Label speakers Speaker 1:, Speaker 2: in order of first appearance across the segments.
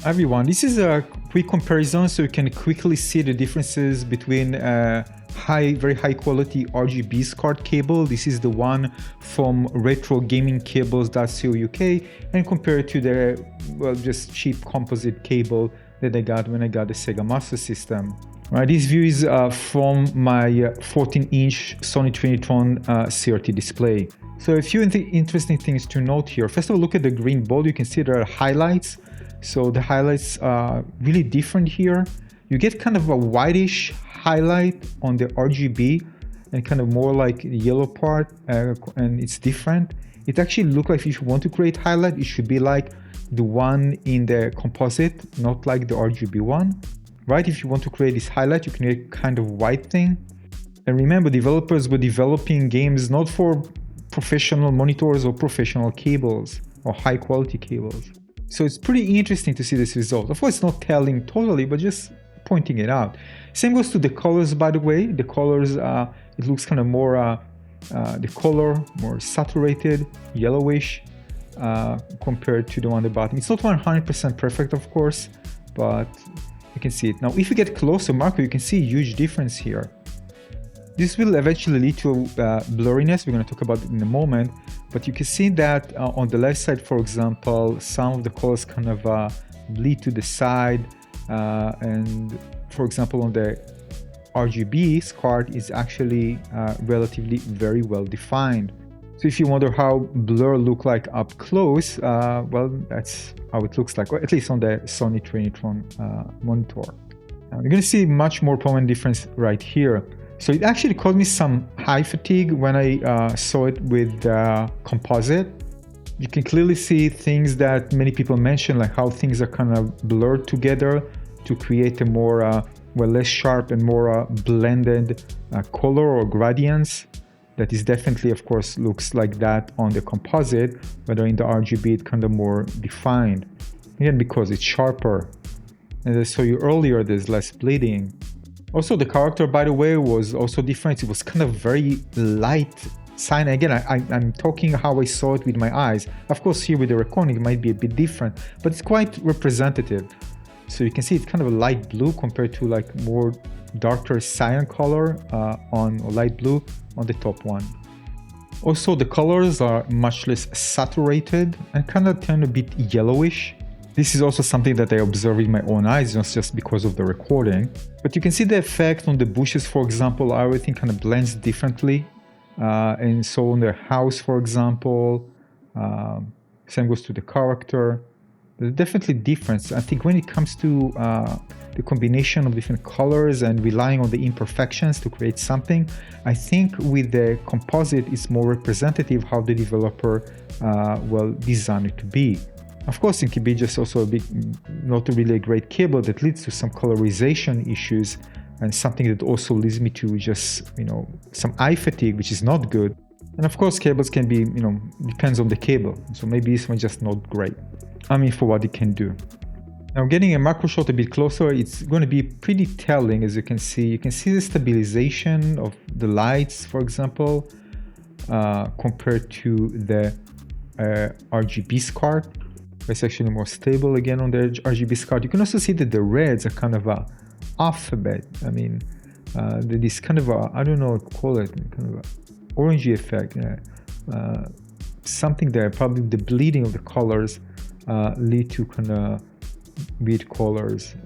Speaker 1: Everyone, this is a quick comparison so you can quickly see the differences between very high quality RGB SCART cable. This is the one from retrogamingcables.co.uk, and compare it to the just cheap composite cable that I got when I got the Sega Master System. Right, this view is from my 14-inch Sony Trinitron CRT display. So a few interesting things to note here. First of all, look at the green ball. You can see there are highlights. So the highlights are really different here. You get kind of a whitish highlight on the RGB and kind of more like the yellow part, and it's different. It actually looks like if you want to create highlight, it should be like the one in the composite, not like the RGB one. Right? If you want to create this highlight, you can create kind of white thing. And remember, developers were developing games not for professional monitors or professional cables or high quality cables. So it's pretty interesting to see this result. Of course, it's not telling totally, but just pointing it out. Same goes to the colors, by the way. The colors, it looks kind of more, the color more saturated, yellowish, compared to the one at the bottom. It's not 100% perfect, of course, but you can see it. Now, if you get closer, Marco, you can see a huge difference here. This will eventually lead to blurriness. We're going to talk about it in a moment. But you can see that on the left side, for example, some of the colors kind of bleed to the side. And for example, on the RGB SCART is actually relatively very well defined. So if you wonder how blur look like up close, well, that's how it looks like, or at least on the Sony Trinitron monitor. Now, you're going to see much more prominent difference right here. So it actually caused me some eye fatigue when I saw it with composite. You can clearly see things that many people mention, like how things are kind of blurred together to create a more, less sharp and more blended color or gradients. That is definitely, of course, looks like that on the composite, but in the RGB it's kind of more defined. Again, because it's sharper. And as I saw you earlier, there's less bleeding. Also, the character, by the way, was also different. It was kind of very light sign. Again, I'm talking how I saw it with my eyes. Of course, here with the recording, it might be a bit different, but it's quite representative. So you can see it's kind of a light blue compared to like more darker cyan color or light blue on the top one. Also, the colors are much less saturated and kind of turn a bit yellowish. This is also something that I observe with my own eyes, not just because of the recording. But you can see the effect on the bushes, for example, everything kind of blends differently. And so on the house, for example, same goes to the character. There's definitely difference. I think when it comes to the combination of different colors and relying on the imperfections to create something, I think with the composite, it's more representative how the developer will design it to be. Of course, it can be just also a bit not really a great cable that leads to some colorization issues, and something that also leads me to just, some eye fatigue, which is not good. And of course, cables can be, depends on the cable. So maybe this one's just not great. For what it can do. Now, getting a macro shot a bit closer, it's going to be pretty telling, as you can see. You can see the stabilization of the lights, for example, compared to the RGB SCART. It's actually more stable again on the RGB SCART. You can also see that the reds are kind of off a bit. This kind of I don't know what to call it, kind of a orangey effect. Something there, probably the bleeding of the colors lead to kind of weird colors.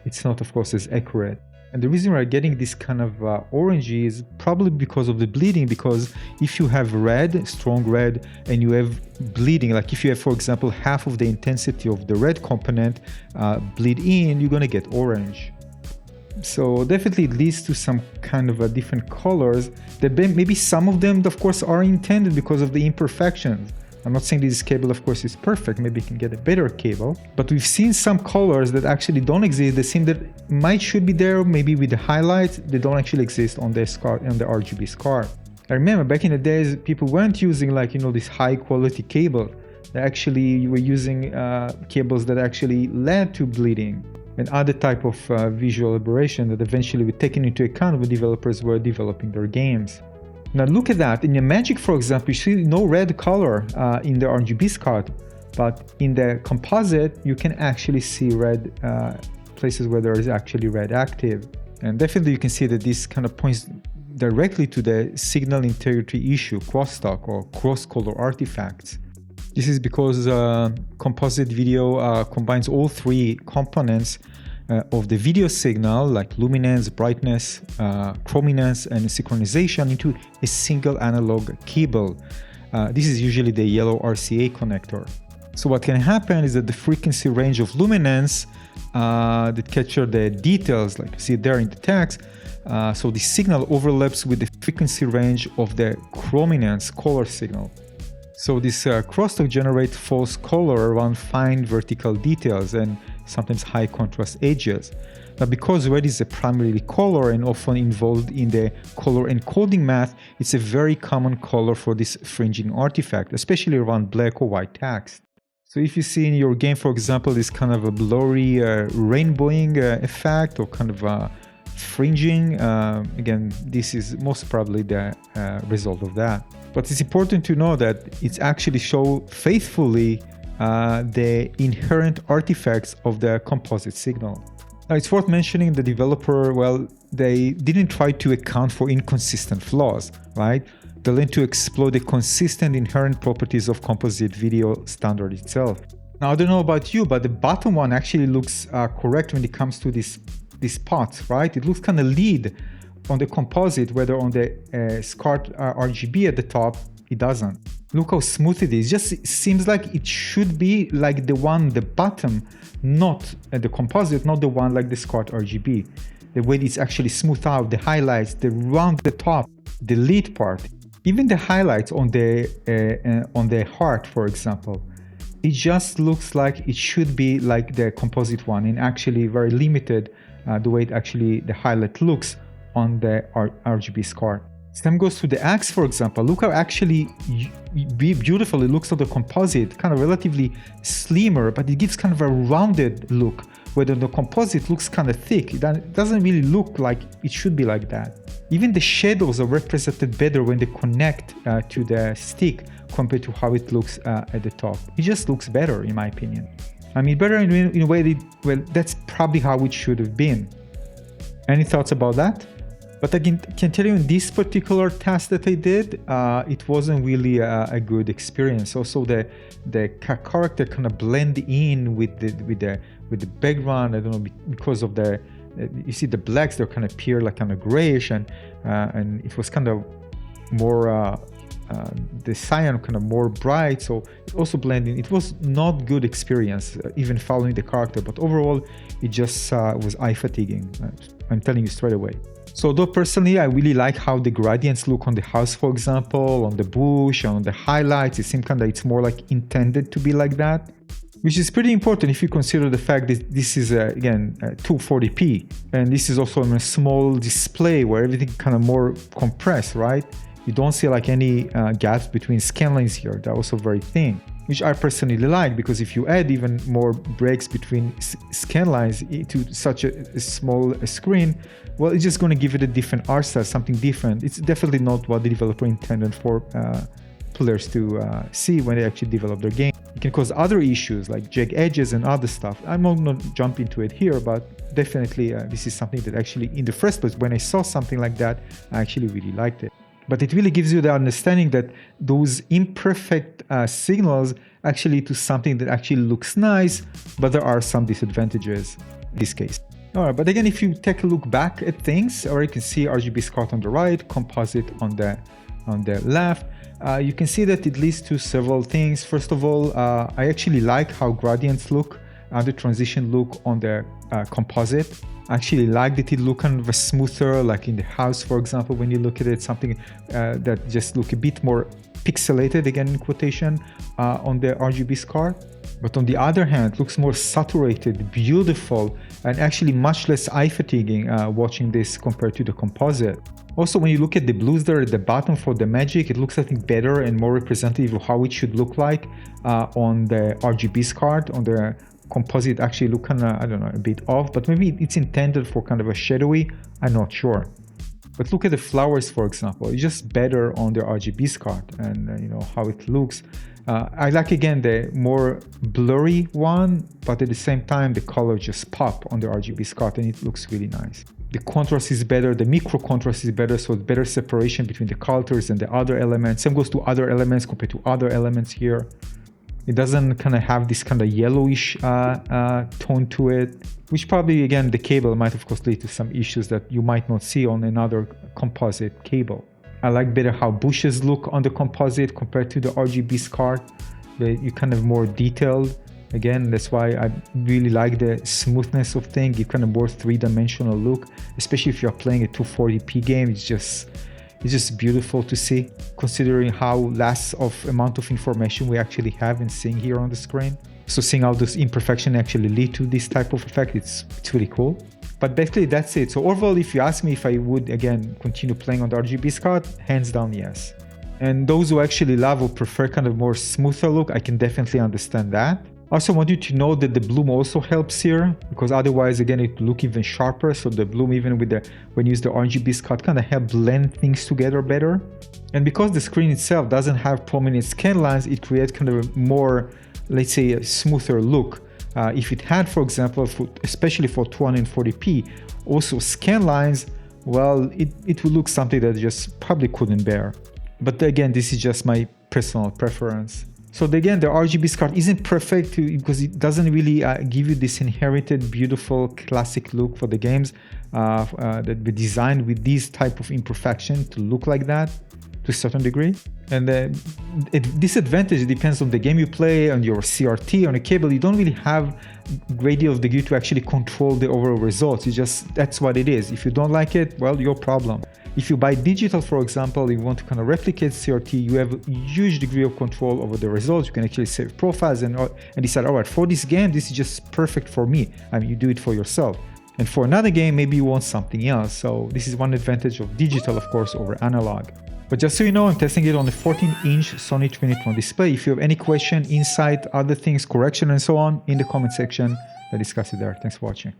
Speaker 1: It's not, of course, as accurate. And the reason we're getting this kind of orangey is probably because of the bleeding, because if you have red, strong red, and you have bleeding, like if you have, for example, half of the intensity of the red component bleed in, you're going to get orange. So definitely it leads to some kind of different colors that maybe some of them, of course, are intended because of the imperfections. I'm not saying this cable, of course, is perfect. Maybe you can get a better cable. But we've seen some colors that actually don't exist. They seem that should be there, maybe with the highlights. They don't actually exist on the SCART, on the RGB SCART. I remember back in the days, people weren't using this high quality cable. They actually were using cables that actually led to bleeding and other type of visual aberration that eventually were taken into account when developers were developing their games. Now look at that. In the Magic, for example, you see no red color in the RGB SCART, But in the composite, you can actually see red places where there is actually red active. And definitely you can see that this kind of points directly to the signal integrity issue, crosstalk or cross-color artifacts. This is because composite video combines all three components of the video signal, like luminance, brightness, chrominance, and synchronization into a single analog cable. This is usually the yellow RCA connector. So what can happen is that the frequency range of luminance that capture the details, like you see there in the text, so the signal overlaps with the frequency range of the chrominance color signal. So this crosstalk generates false color around fine vertical details and sometimes high contrast edges. Now, because red is a primarily color and often involved in the color encoding math, it's a very common color for this fringing artifact, especially around black or white text. So if you see in your game, for example, this kind of a blurry rainbowing effect or kind of fringing, again, this is most probably the result of that. But it's important to know that it's actually show faithfully the inherent artifacts of the composite signal. Now, it's worth mentioning the developer, well, they didn't try to account for inconsistent flaws, right? They learned to exploit the consistent inherent properties of composite video standard itself. Now, I don't know about you, but the bottom one actually looks correct when it comes to this spots, right? It looks kind of lead on the composite, whether on the SCART RGB at the top, it doesn't. Look how smooth it is. Just seems like it should be like the one, the bottom, not the composite, not the one like the SCART RGB. The way it's actually smoothed out, the highlights, the round the top, the lead part, even the highlights on the heart, for example. It just looks like it should be like the composite one, and actually very limited the way it actually the highlight looks on the RGB SCART. Same goes to the axe, for example. Look how actually beautiful it looks on the composite, kind of relatively slimmer, but it gives kind of a rounded look, where the composite looks kind of thick. It doesn't really look like it should be like that. Even the shadows are represented better when they connect to the stick compared to how it looks at the top. It just looks better, in my opinion. I mean, better in a way well, that's probably how it should have been. Any thoughts about that? But I can tell you in this particular task that I did, it wasn't really a good experience. Also, the character kind of blend in with the background. I don't know, because of the you see the blacks, they kind of appear like kind of grayish, and it was kind of more the cyan kind of more bright, so it also blended. It was not good experience, even following the character. But overall, it just was eye fatiguing. I'm telling you straight away. So though personally, I really like how the gradients look on the house, for example, on the bush, on the highlights. It seems kind of it's more like intended to be like that, which is pretty important if you consider the fact that this is again 240p, and this is also on a small display where everything kind of more compressed, right? You don't see like any gaps between scan lines here. They're also very thin, which I personally like, because if you add even more breaks between scan lines to such a small screen, well, it's just going to give it a different art style, something different. It's definitely not what the developer intended for players to see when they actually develop their game. It can cause other issues like jagged edges and other stuff. I'm not going to jump into it here, but definitely this is something that actually, in the first place, when I saw something like that, I actually really liked it. But it really gives you the understanding that those imperfect signals actually lead to something that actually looks nice, but there are some disadvantages in this case. All right, but again, if you take a look back at things, or you can see RGB SCART on the right, composite on the left, you can see that it leads to several things. First of all, I actually like how gradients look, the transition look on the composite. I actually like that it look kind of smoother, like in the house, for example, when you look at it, something that just look a bit more pixelated, again in quotation, on the RGB SCART. But on the other hand, it looks more saturated, beautiful, and actually much less eye fatiguing watching this compared to the composite. Also, when you look at the blues there at the bottom for the magic, it looks I think better and more representative of how it should look like on the RGB SCART. On the composite actually look kind of, I don't know, a bit off, but maybe it's intended for kind of a shadowy, I'm not sure. But look at the flowers, for example. It's just better on the RGB SCART, and you know how it looks. I like again the more blurry one, but at the same time the color just pop on the RGB SCART and it looks really nice. The contrast is better, the micro contrast is better, so better separation between the colors and the other elements. Same goes to other elements compared to other elements here. It doesn't kind of have this kind of yellowish tone to it, which probably, again, the cable might of course lead to some issues that you might not see on another composite cable. I like better how bushes look on the composite compared to the RGB SCART. You kind of more detailed. Again, that's why I really like the smoothness of things. It kind of more three-dimensional look, especially if you're playing a 240p game. It's just beautiful to see, considering how less of amount of information we actually have in seeing here on the screen. So seeing how those imperfections actually lead to this type of effect, it's really cool. But basically that's it. So overall, if you ask me if I would again continue playing on the RGB SCART, hands down yes. And those who actually love or prefer kind of more smoother look, I can definitely understand that. I also want you to know that the bloom also helps here, because otherwise again it will look even sharper. So the bloom, even with when you use the RGB SCART, kind of help blend things together better. And because the screen itself doesn't have prominent scan lines, it creates kind of a more, let's say, a smoother look. If it had, for example, especially for 240p, also scan lines, well, it would look something that just probably couldn't bear. But again, this is just my personal preference. So again, the RGB SCART isn't perfect because it doesn't really give you this inherited beautiful classic look for the games that were designed with these type of imperfection to look like that to a certain degree. And the disadvantage depends on the game you play, on your CRT, on a cable. You don't really have a great deal of degree to actually control the overall results. That's what it is. If you don't like it, well, your problem. If you buy digital, for example, you want to kind of replicate CRT, you have a huge degree of control over the results. You can actually save profiles and decide, all right, for this game, this is just perfect for me. I mean, you do it for yourself. And for another game, maybe you want something else. So this is one advantage of digital, of course, over analog. But just so you know, I'm testing it on a 14-inch Sony Trinitron display. If you have any question, insight, other things, correction, and so on, in the comment section, let's discuss it there. Thanks for watching.